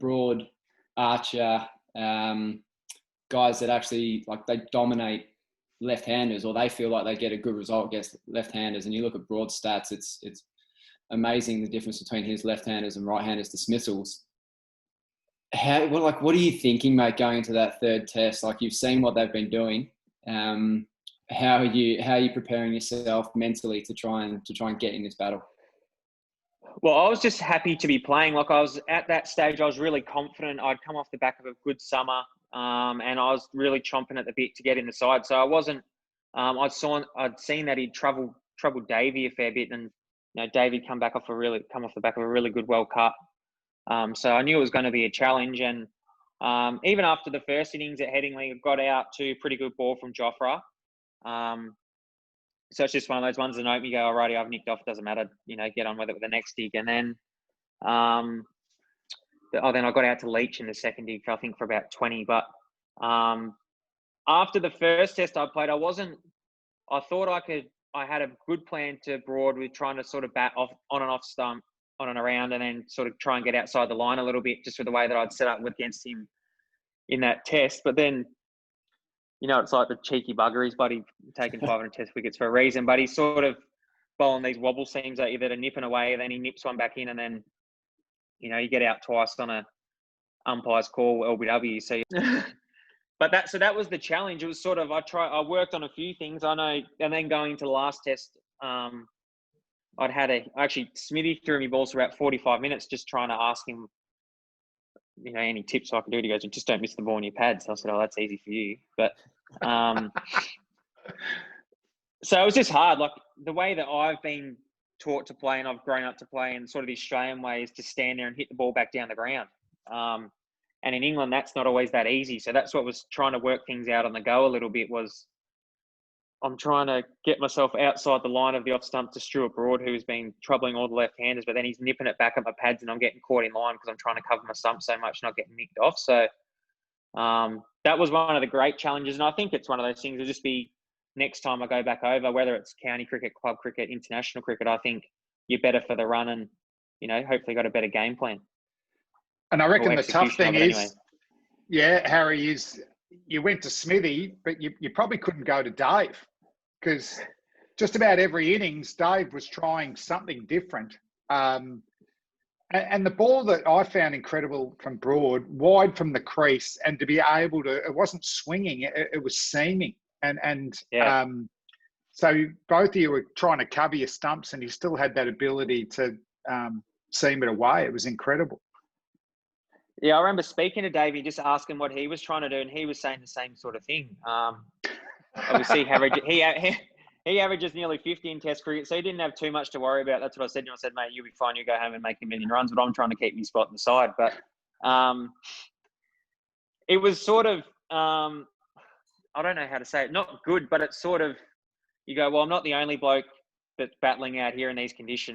Broad, Archer, guys that actually like they dominate left-handers, or they feel like they get a good result against left-handers. And you look at Broad stats, it's amazing the difference between his left-handers and right-handers dismissals. What are you thinking, mate, going into that third test? Like, you've seen what they've been doing. How are you preparing yourself mentally to try and get in this battle? Well, I was just happy to be playing. Like, I was at that stage, I was really confident. I'd come off the back of a good summer, and I was really chomping at the bit to get in the side. So I wasn't. I'd seen that he'd troubled Davey a fair bit, and Davey come off the back of a really good World Cup. So I knew it was going to be a challenge. And even after the first innings at Headingley, I got out to a pretty good ball from Jofra. So it's just one of those ones that you go, alrighty, I've nicked off, doesn't matter, get on with it with the next dig. And then, then I got out to Leach in the second dig, I think for about 20. But after the first test I played, I thought I had a good plan to Broad with trying to sort of bat off on and off stump, on and around, and then sort of try and get outside the line a little bit, just with the way that I'd set up against him in that test. But then, it's like the cheeky buggeries, but he's taken 500 test wickets for a reason. But he's sort of bowling these wobble seams at you that are nipping away, and then he nips one back in, and then, you get out twice on a umpire's call, LBW. So, but that was the challenge. It was sort of, I worked on a few things, I know, and then going into the last test, actually Smithy threw me balls for about 45 minutes, just trying to ask him, any tips I could do. He goes, just don't miss the ball in your pads. I said, oh, that's easy for you. But so it was just hard. Like, the way that I've been taught to play and I've grown up to play in sort of the Australian way is to stand there and hit the ball back down the ground. And in England, that's not always that easy. So that's what was trying to work things out on the go a little bit, was I'm trying to get myself outside the line of the off stump to Stuart Broad, who's been troubling all the left-handers, but then he's nipping it back at my pads and I'm getting caught in line because I'm trying to cover my stump so much, not getting nicked off. So that was one of the great challenges. And I think it's one of those things, will just be next time I go back over, whether it's county cricket, club cricket, international cricket, I think you're better for the run and, hopefully got a better game plan. And I reckon the tough thing is, Harry, is you went to Smithy, but you probably couldn't go to Dave, because just about every innings, Dave was trying something different. And the ball that I found incredible from Broad, wide from the crease, and to be able to, it wasn't swinging, it was seaming. So both of you were trying to cover your stumps and you still had that ability to seam it away. It was incredible. Yeah, I remember speaking to Davey, just asking what he was trying to do, and he was saying the same sort of thing. Obviously, he averages nearly 50 in Test cricket, so he didn't have too much to worry about. That's what I said to him. I said, mate, you'll be fine. You go home and make a million runs, but I'm trying to keep you spot in the side. But it was sort of, I don't know how to say it, not good, but it's sort of, you go, well, I'm not the only bloke that's battling out here in these conditions.